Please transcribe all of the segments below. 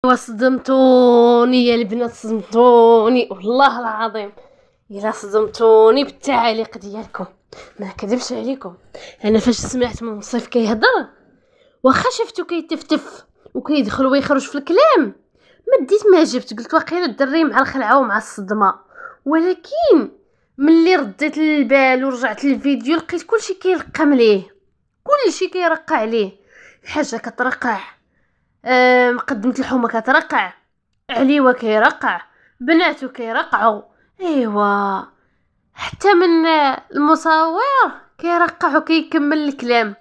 وصدمتوني يا البنات، صدمتوني والله العظيم. الا صدمتوني بالتعاليق ديالكم، ما كذبش عليكم. انا فاش سمعت منصف كيهضر واخا شفتو كيتفتف وكيدخل ويخرج في الكلام، ما ديت ما جبت، قلت واقيلا الدري مع الخلعه ومع الصدمه. ولكن ملي رديت للبال ورجعت للفيديو لقيت كلشي كيرقم ليه، كلشي كيرقع عليه. الحاجه كترقع، مقدمة الحومه كترقع، عليوه كيرقع، بناتو كيرقعوا، ايوا حتى من المصور كيرقع وكيكمل الكلام.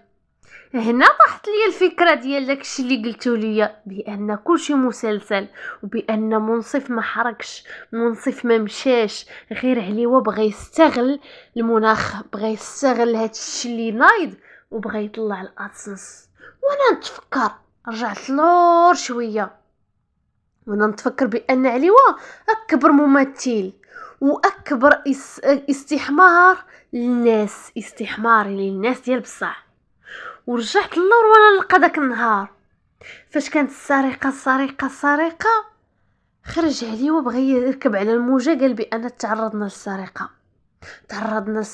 هنا طاحت لي الفكره ديال داكشي اللي قلتو ليا، بان كلشي مسلسل، وبان منصف ما حركش، منصف ما مشاش، غير عليوه بغى يستغل المناخ، بغى يستغل هادشي اللي نايض وبغى يطلع الادسنس. وانا نتفكر، رجعت لور شويه وانا نتفكر بان عليوه اكبر ممثل واكبر استحمار للناس، استحماري للناس ديال بصح. ورجعت للور وانا نلقى داك النهار فاش كانت السرقه خرج عليوه بغى يركب على الموجه، قال بان تعرضنا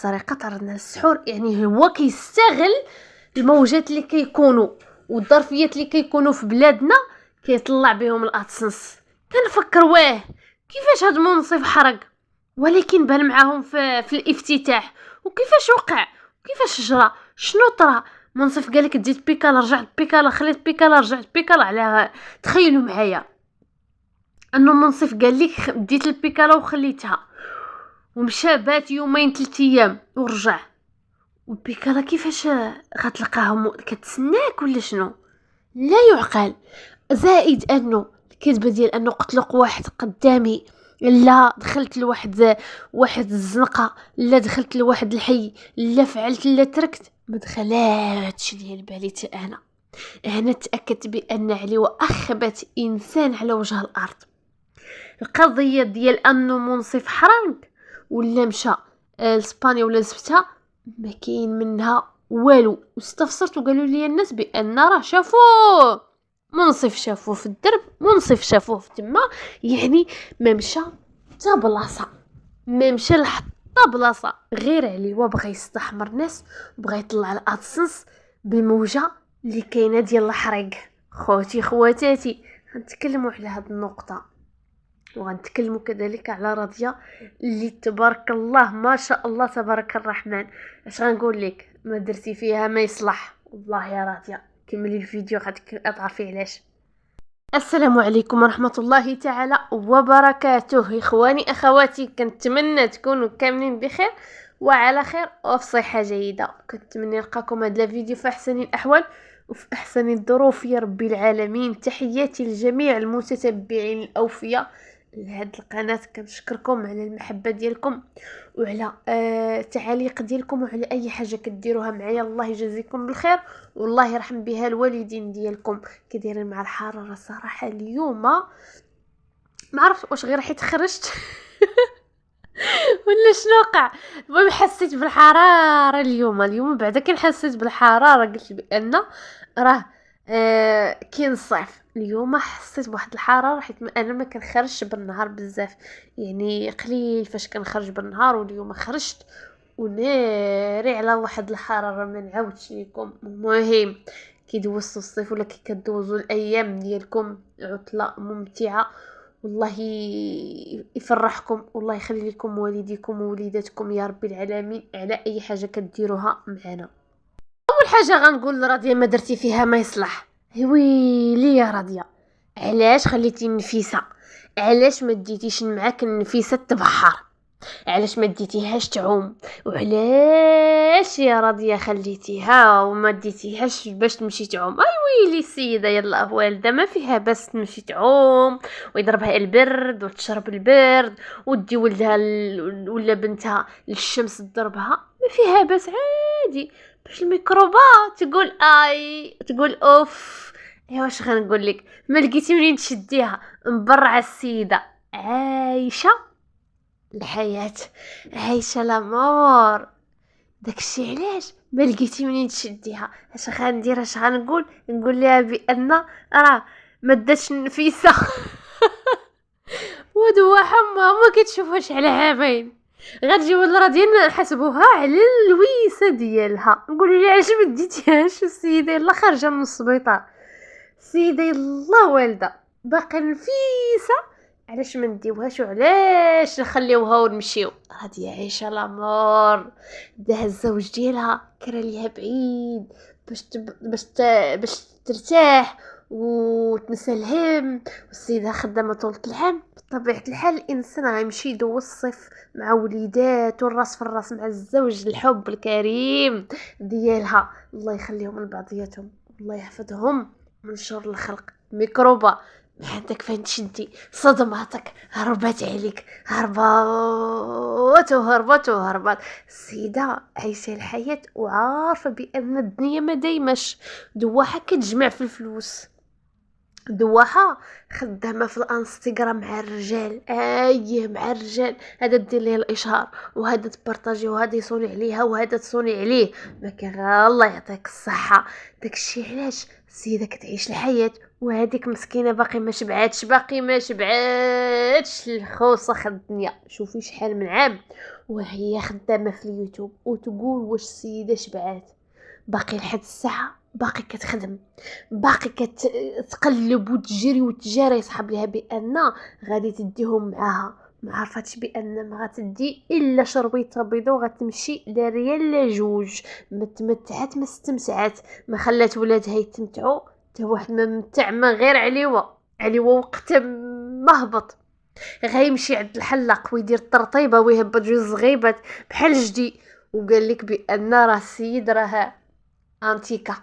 للسحور. يعني هو كيستغل الموجات اللي كيكونوا والظرفيات اللي كيكونوا في بلادنا كيطلع بهم الادسنس. كنفكر واه كيفاش هاد منصف حرق، ولكن بان معاهم في الافتتاح. وكيفاش وقع وكيفاش جرى، شنو طرا؟ منصف قالك ديت بيكالا، رجعت بيكالا، خليت بيكالا، رجعت بيكالا. على تخيلوا معايا انه منصف قال لك ديت البيكالا وخليتها، ومشى بات يومين 3 ايام ورجع. والبيكالا كيفاش غتلقاهم؟ كتسناك ولا شنو؟ لا يعقل. زائد انه الكذبه ديال انه قتلق واحد قدامي، لا دخلت لواحد الزنقه، لا دخلت لواحد الحي، لا فعلت، لا تركت، ما دخلاتش ليا بالي حتى انا تاكدت بان علي اخبت انسان على وجه الارض. القضيه ديال انه منصف حرق ولا مشى لاسبانيا ولا سبتها ما كاين منها والو. واستفسرت وقالوا لي الناس بان راه شافوه منصف، شافوه في الدرب، منصف شافوه في تما. يعني ما مشى حتى بلاصه، ما مشى لحتى بلاصه، غير عليه بغى يستحمر ناس وبغى يطلع الادسنس بالموجه اللي كاينه ديال الحريق. خوتي خواتاتي، غنتكلموا على هاد النقطه، وغنتكلموا كذلك على راضيه اللي تبارك الله ما شاء الله تبارك الرحمن. اش غنقول لك، ما درتي فيها ما يصلح والله يا راضيه. كملي الفيديو غتعرفي علاش. السلام عليكم ورحمه الله تعالى وبركاته. اخواني اخواتي، كنتمنى تكونوا كاملين بخير وعلى خير وفي صحه جيده. كنتمنى نلقاكم هذا الفيديو في احسن الاحوال وفي احسن الظروف يا رب العالمين. تحياتي لجميع المتتبعين الاوفياء لهاد القناه، كنشكركم على المحبه ديالكم وعلى التعاليق ديالكم وعلى اي حاجه كديروها معايا. الله يجازيكم بالخير والله يرحم بها الوالدين ديالكم. كديرين مع الحراره صراحه اليوم ما عرفت واش غير حيت خرجت ولا شنو وقع. المهم حسيت بالحراره اليوم بعدا كي حسيت بالحراره قلت بان راه كاين الصيف. اليوم حسيت بواحد الحراره حيت انا ما كنخرجش بالنهار بزاف، يعني قليل فاش كنخرج بالنهار، واليوم خرجت وناري على واحد الحراره ما نعاودش لكم. المهم كي دوزتوا الصيف ولا كي كدوزوا الايام ديالكم عطله ممتعه، والله يفرحكم والله يخلي لكم والديكم ووليداتكم يا رب العالمين على اي حاجه كديروها معنا. اول حاجه غنقول لراضيه ما درتي فيها ما يصلح. ويلي يا راضيه، علاش خليتي النفيسه؟ علاش ما ديتيش معاك النفيسه تبحر؟ علاش ما ديتيهاش تعوم؟ وعلاش يا راضيه خليتيها وما ديتيهاش باش تمشي تعوم؟ اي ويلي السيده يلا والده ما فيها بس تمشي تعوم ويضربها البرد وتشرب البرد ودي ولدها ولا بنتها للشمس تضربها، ما فيها بس عادي. باش الميكروبات تقول اي تقول اوف. ايوا واش غنقول لك، ما لقيتي منين تشديها مبرعه السيده عايشه الحياة، عايشة لامور. داكشي علاش ما لقيتي منين تشديها. اش غندير، اش غنقول؟ نقول لها بان راه ما داتش نفيسه ودواحه ما كتشوفهاش على عامين، غتجيو المرة ديالنا نحسبوها على الويسه ديالها، نقولوا لي علاش ما ديتيهاش السيده يلا خارجه من السبيطار، السيده يلا والده باقا نفيسه، علاش ما نديوهاش وعلاش نخليوها ونمشيو؟ هادي عايشه لامور، داها الزوج ديالها كرا ليها بعيد باش ترتاح وتنسى الهم، والسيده خدامه طول العام. بطبيعه الحال الانسان غيمشي يدوز الصيف مع وليدات والراس في الراس مع الزوج، الحب الكريم ديالها، الله يخليهم لبعضياتهم، الله يحفظهم من شر الخلق. ميكروبه ما عندك فين تشدي، صدماتك هربات عليك، هربات. السيدة عايشة الحياة وعارفة بأن الدنيا ما دايمش، دواحة كتجمع في الفلوس، دواحة خدامة في الانستغرام مع الرجال، مع الرجال، هذا دير ليه الاشهار وهذا تبارطاجي وهذا يصوني عليها وهذا تصوني عليه، ما كان الله يعطيك الصحة. داكشي علاش السيدة كتعيش الحياة وهذيك مسكينة باقي ما شبعاتش الخوصة الدنيا. شوفي شحال من عام وهي خدامة في اليوتيوب وتقول واش السيدة شبعات، باقي لحد الساعة باقي كتخدم، باقي كتقلب وتجري وتجاري، يصحاب لها بان غادي تديهم معاها، ما عرفتش بان ما غتدي الا شرويطه بيضه وغتمشي لا ريال لا جوج، ما تمتعات ما استمتعات، ما خلات ولادها يتمتعوا حتى واحد ما ممتع ما غير عليوه وقت ما هبط غيمشي عند الحلاق ويدير الترطيبه ويهبط جوج صغيبات بحال جدي، وقال لك بان راه السيد راه انتيكا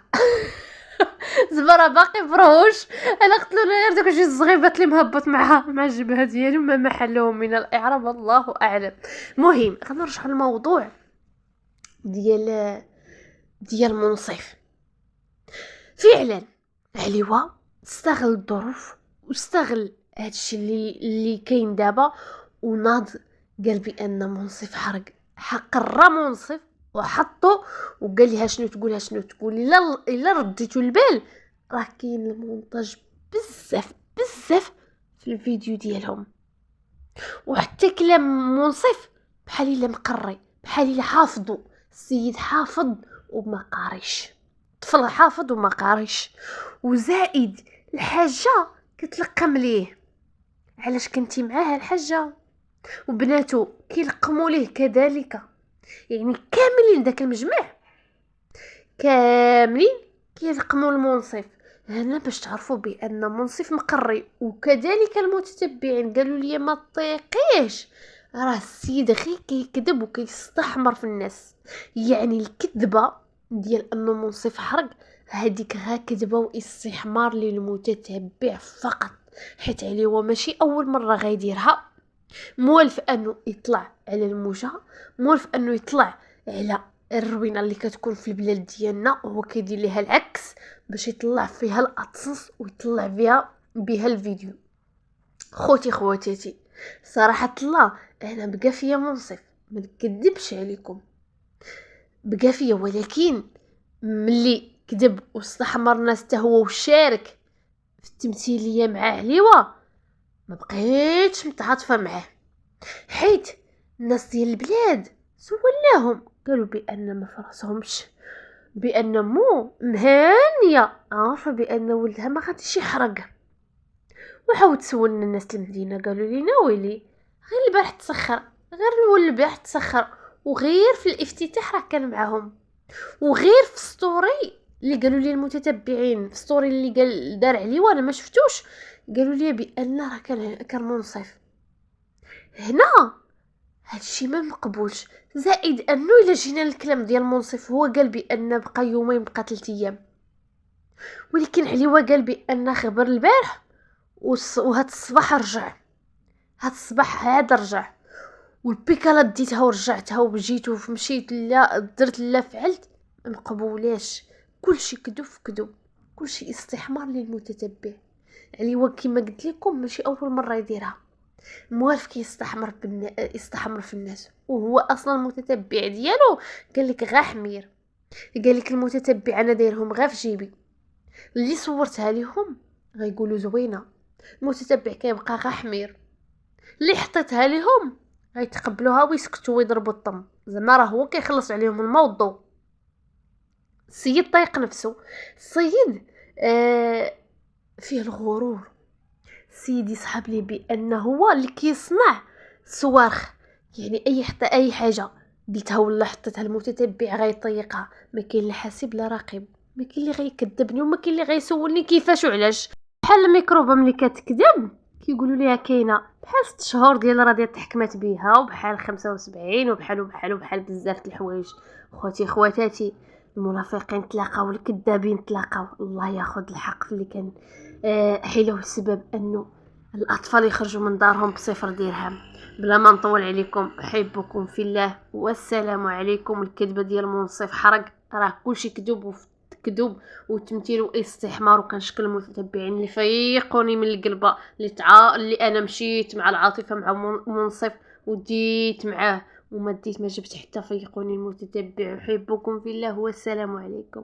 زبره باقي بروش. انا قلت له غير دوك جوج صغيبات اللي مهبط معها مع الجبهه ديالي وما محلهم من الاعراب الله اعلم. مهم غنرجع للموضوع ديال منصف. فعلا عليوه استغل الظروف واستغل هادشي اللي كاين دابا وناض، قال بان منصف قرر منصف وحطه وقال لها شنو تقول الا رديتو البال راه كاين المونتاج بزاف في الفيديو ديالهم، وحتى كلام منصف بحال الا مقري، بحال الا حافظو، السيد حافظ وما قاريش، طفل حافظ وما قاريش، وزائد الحاجه كتلقم ليه علاش كنتي معاه الحاجه، وبناتو كيلقموا ليه كذلك، يعني كاملين داك المجمع كاملين كيلقموا المنصف. هنا باش تعرفوا بان منصف مقري، وكذلك المتتبعين قالوا لي ما تطيقيش، راه السيد غير كيكذب وكيستحمر في الناس، يعني الكذبه ديال انه منصف حرق هذيك غا كذبه واستحمار للمتتبع فقط، حيت عليه هو ماشي اول مره غيديرها، موالف انه يطلع على الموجه، موالف انه يطلع على الروينه اللي كتكون في البلاد ديالنا، وهو كيدير ليها العكس باش يطلع فيها الاطسس ويطلع بها الفيديو. خواتاتي صراحه الله انا بقى فيا منصف، ما نكذبش عليكم بقى فيا، ولكن ملي كذب واستحمر الناس حتى هو وشارك في التمثيليه مع عليوه ما بقيتش متعاطفه معاه، حيت الناس ديال البلاد سولناهم قالوا بان ما فراسهمش، بان مو مهانيه عارفه بان ولدها ما غاديش يحرق. وحاولت سولنا الناس المدينه قالوا لينا ويلي غير البارح تسخر، غير الاول البارح تسخر، وغير في الافتتاح راه كان معاهم، وغير في ستوري اللي قالوا لي المتتبعين، في ستوري اللي قال دار عليه وانا ما شفتوش، قالوا لي بان راه كان منصف. هنا هادشي ما مقبولش، زائد انه الا جينا الكلام ديال منصف هو قال بان بقى يومين بقى 3 ايام، ولكن عليوه قال بان خبر البارح وهاد الصباح رجع، هاد الصباح عاد رجع، والبيكالا ديتها ورجعتها وجيت ومشيت لا درت لا فعلت، ما مقبولاش، كلشي كذب، كلشي استحمار للمتتبع. عليوه كيما قلت لكم ماشي اول مره يديرها، موالف يستحمر في الناس، وهو اصلا المتتبع ديالو قال لك غا حمير، قال لك المتتبع انا دايرهم غا في جيبي، اللي صورتها لهم غيقولوا زوينه، المتتبع كيبقى غا حمير. اللي حطيتها لهم غيتقبلوها ويسكتوا ويضربوا الطم، زعما راه هو كيخلص عليهم الموضوع. السيد طايق نفسه. السيد فيه الغرور. السيد يسحب لي بانه هو اللي كيصنع الصوارخ، يعني اي حاجه قلتها ولا حطيتها المتتبع غيطيقها. ما كاين لا حاسب لا راقب، ما كاين اللي غيكذبني وما كاين اللي غيسولني كيفاش وعلاش. بحال الميكروبه ملي كتكذب كيقولوا ليها كاينه بحال 6 شهور ديال راه ديال تحكمات بها، وبحال 75 وبحال بزاف د الحوايج. خواتاتي، المنافقين تلاقاو، الكذابين تلاقاو، الله ياخذ الحق في اللي كان حيله السبب انه الاطفال يخرجوا من دارهم بصفر درهم. بلا ما نطول عليكم، احبكم في الله والسلام عليكم. الكذبه ديال منصف حرق راه كلشي كذوب كذوب وتمثيل واستحمار، وكنشكل المتتبعين اللي فيقوني من القلبه اللي انا مشيت مع العاطفه مع منصف وديت معاه وما جبت حتى فيقوني المتتبع. احبكم في الله والسلام عليكم.